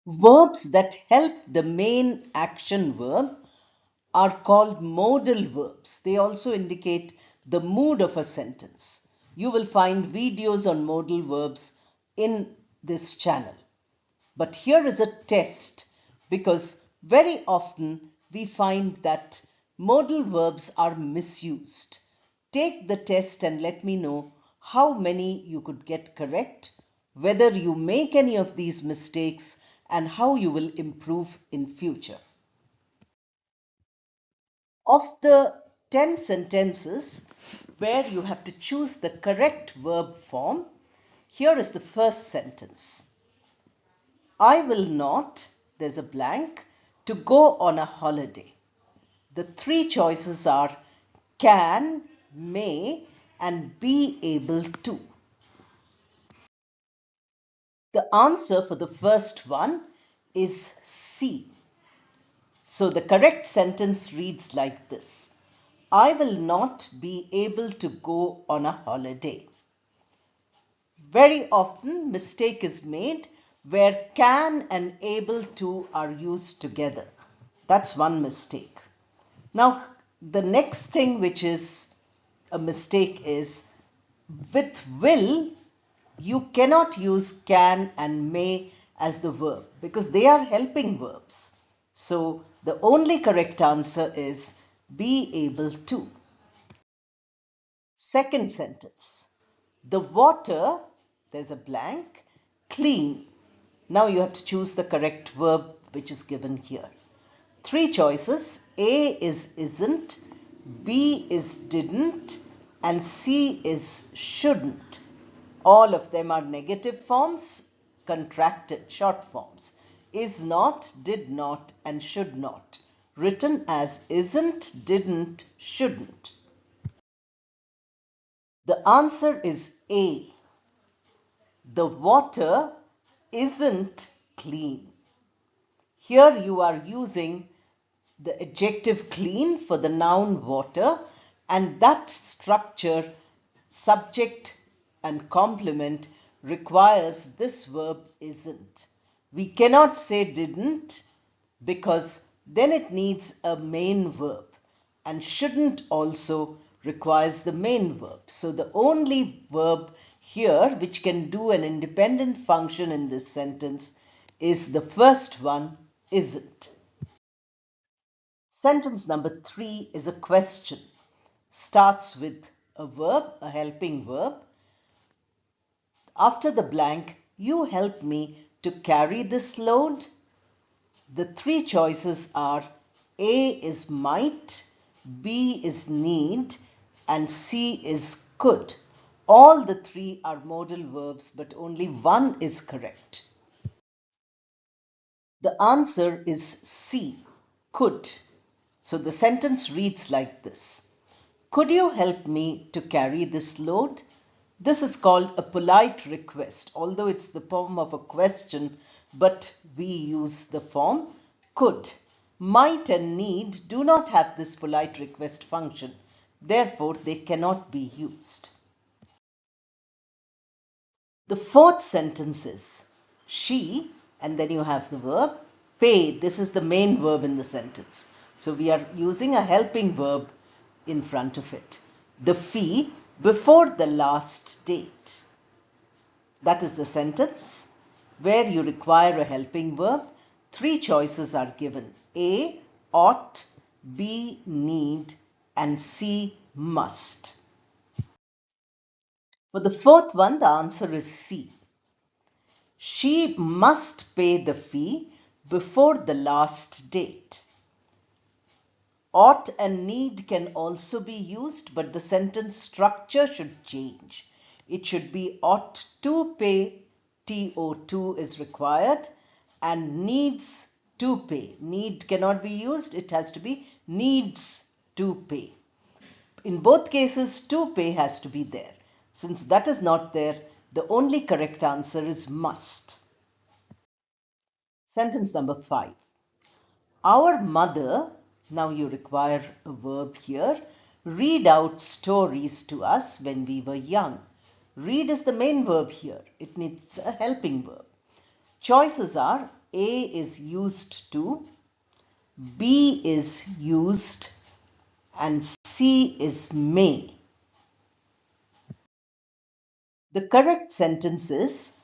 Verbs that help the main action verb are called modal verbs. They also indicate the mood of a sentence. You will find videos on modal verbs in this channel. But here is a test, because very often we find that modal verbs are misused. Take the test and let me know how many you could get correct, whether you make any of these mistakes, and how you will improve in future. Of the 10 sentences where you have to choose the correct verb form, here is the first sentence. I will not, there's a blank, to go on a holiday. The three choices are can, may, and be able to. The answer for the first one is C. So the correct sentence reads like this: I will not be able to go on a holiday. Very often mistake is made where can and able to are used together. That's one mistake. Now the next thing which is a mistake is with will you cannot use can and may as the verb because they are helping verbs. So the only correct answer is be able to. Second sentence. The water, there's a blank, clean. Now you have to choose the correct verb which is given here. Three choices. A is isn't, B is didn't, and C is shouldn't. All of them are negative forms, contracted short forms. Is not, did not, and should not. Written as isn't, didn't, shouldn't. The answer is A. The water isn't clean. Here you are using the adjective clean for the noun water, and that structure, subject and complement, requires this verb isn't. We cannot say didn't because then it needs a main verb, and shouldn't also requires the main verb. So the only verb here which can do an independent function in this sentence is the first one, isn't. Sentence number 3 is a question. Starts with a verb, a helping verb. After the blank, you help me to carry this load. The three choices are A is might, B is need, and C is could. All the three are modal verbs, but only one is correct. The answer is C, could. So the sentence reads like this: could you help me to carry this load? This is called a polite request, although it's the form of a question, but we use the form could. Might and need do not have this polite request function. Therefore, they cannot be used. The fourth sentence is she, and then you have the verb pay. This is the main verb in the sentence. So we are using a helping verb in front of it. The fee before the last date. That is the sentence where you require a helping verb. Three choices are given: A, ought, B, need, and C, must. For the fourth one, the answer is C. She must pay the fee before the last date. Ought and need can also be used, but the sentence structure should change. It should be ought to pay, TO2 is required, and needs to pay. Need cannot be used, it has to be needs to pay. In both cases, to pay has to be there. Since that is not there, the only correct answer is must. Sentence number 5. Our mother, now you require a verb here, read out stories to us when we were young. Read is the main verb here. It needs a helping verb. Choices are A is used to, B is used, and C is may. The correct sentence is,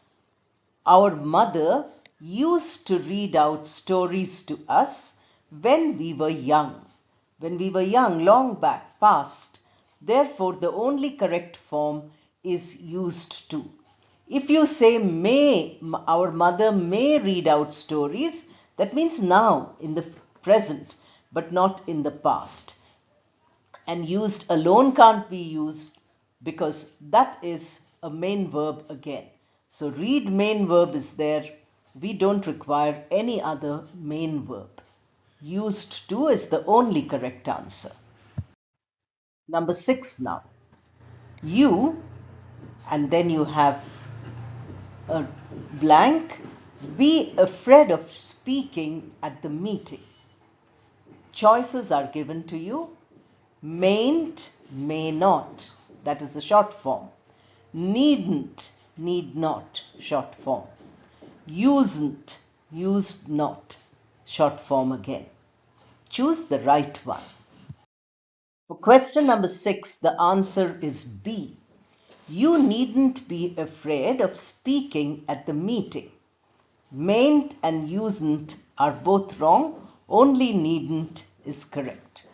our mother used to read out stories to us when we were young. When we were young, long back, past. Therefore, the only correct form is used to. If you say may, our mother may read out stories, that means now, in the present, but not in the past. And used alone can't be used because that is a main verb again. So read main verb is there. We don't require any other main verb. Used to is the only correct answer. Number 6 now. You, and then you have a blank. Be afraid of speaking at the meeting. Choices are given to you. Mayn't, may not. That is the short form. Needn't, need not. Short form. Usen't, used not. Short form again. Choose the right one. For question number 6, the answer is B. You needn't be afraid of speaking at the meeting. Mayn't and usen't are both wrong. Only needn't is correct.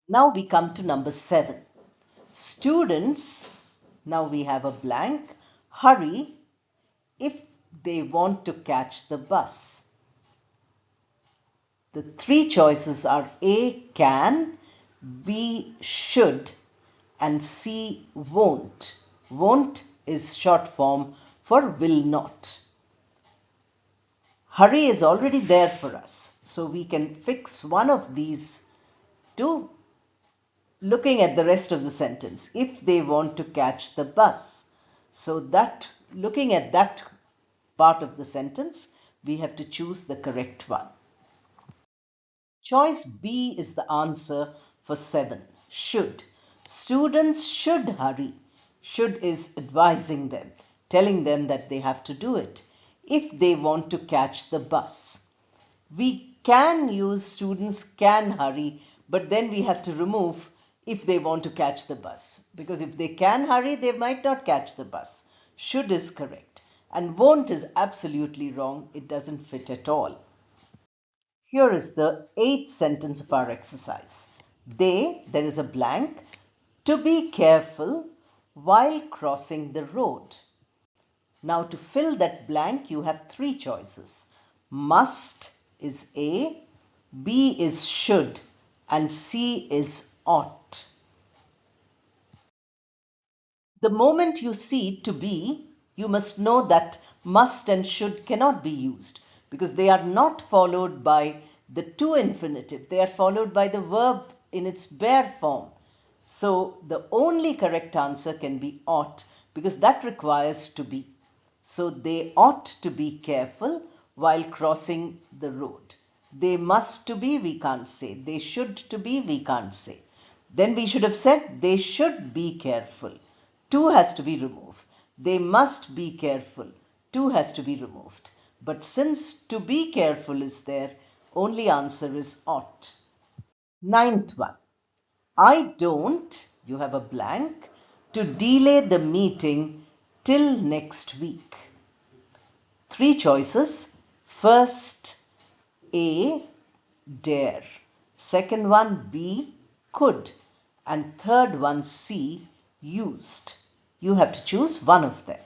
Now we come to number 7. Students, now we have a blank, hurry if they want to catch the bus. The 3 choices are A, can, B, should, and C, won't. Won't is short form for will not. Hurry is already there for us, so we can fix one of these to looking at the rest of the sentence. If they want to catch the bus. So that, looking at that part of the sentence, we have to choose the correct one. Choice B is the answer for 7. Should. Students should hurry. Should is advising them, telling them that they have to do it if they want to catch the bus. We can use students can hurry, but then we have to remove if they want to catch the bus. Because if they can hurry, they might not catch the bus. Should is correct. And won't is absolutely wrong. It doesn't fit at all. Here is the 8th sentence of our exercise. There is a blank, to be careful while crossing the road. Now to fill that blank, you have 3 choices. Must is A, B is should, and C is ought. The moment you see to be, you must know that must and should cannot be used because they are not followed by the to infinitive. They are followed by the verb in its bare form. So the only correct answer can be ought because that requires to be. So they ought to be careful while crossing the road. They must to be, we can't say. They should to be, we can't say. Then we should have said they should be careful. To has to be removed. They must be careful. To has to be removed. But since to be careful is there, only answer is ought. 9th one. I don't, you have a blank, to delay the meeting till next week. 3 choices. First, A, dare. Second one, B, could. And third one, C, used. You have to choose one of them.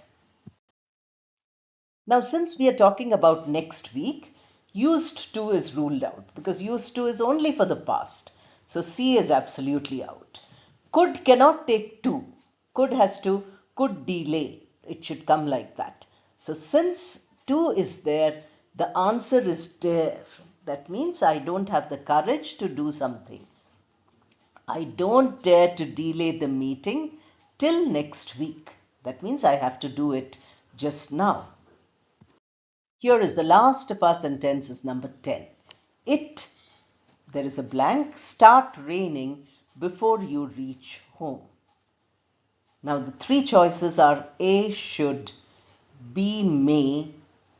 Now, since we are talking about next week, used to is ruled out because used to is only for the past. So C is absolutely out. Could cannot take to. Could delay. It should come like that. So since to is there, the answer is dare. That means I don't have the courage to do something. I don't dare to delay the meeting till next week. That means I have to do it just now. Here is the last of our sentences, number 10. It, there is a blank, start raining before you reach home. Now the 3 choices are A, should, B, may,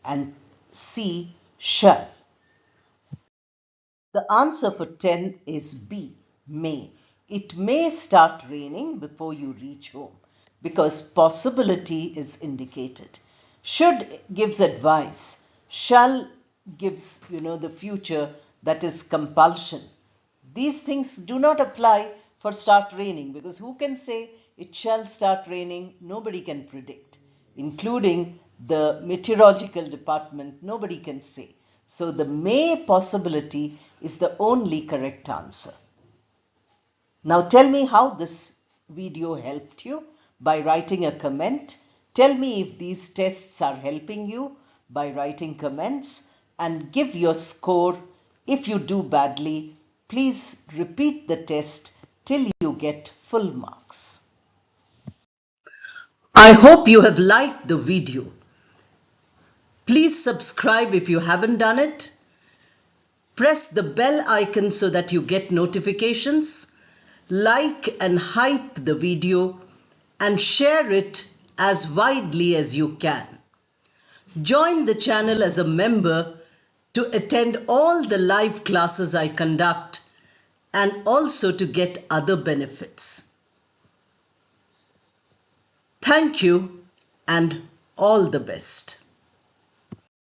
and C, shall. The answer for 10 is B, may. It may start raining before you reach home because possibility is indicated. Should gives advice. Shall gives, the future, that is compulsion. These things do not apply for start raining because who can say it shall start raining? Nobody can predict, including the meteorological department. Nobody can say. So the may possibility is the only correct answer. Now tell me how this video helped you by writing a comment. Tell me if these tests are helping you by writing comments, and give your score. If you do badly, please repeat the test till you get full marks. I hope you have liked the video. Please subscribe if you haven't done it. Press the bell icon so that you get notifications. Like and hype the video and share it as widely as you can. Join the channel as a member to attend all the live classes I conduct and also to get other benefits. Thank you and all the best.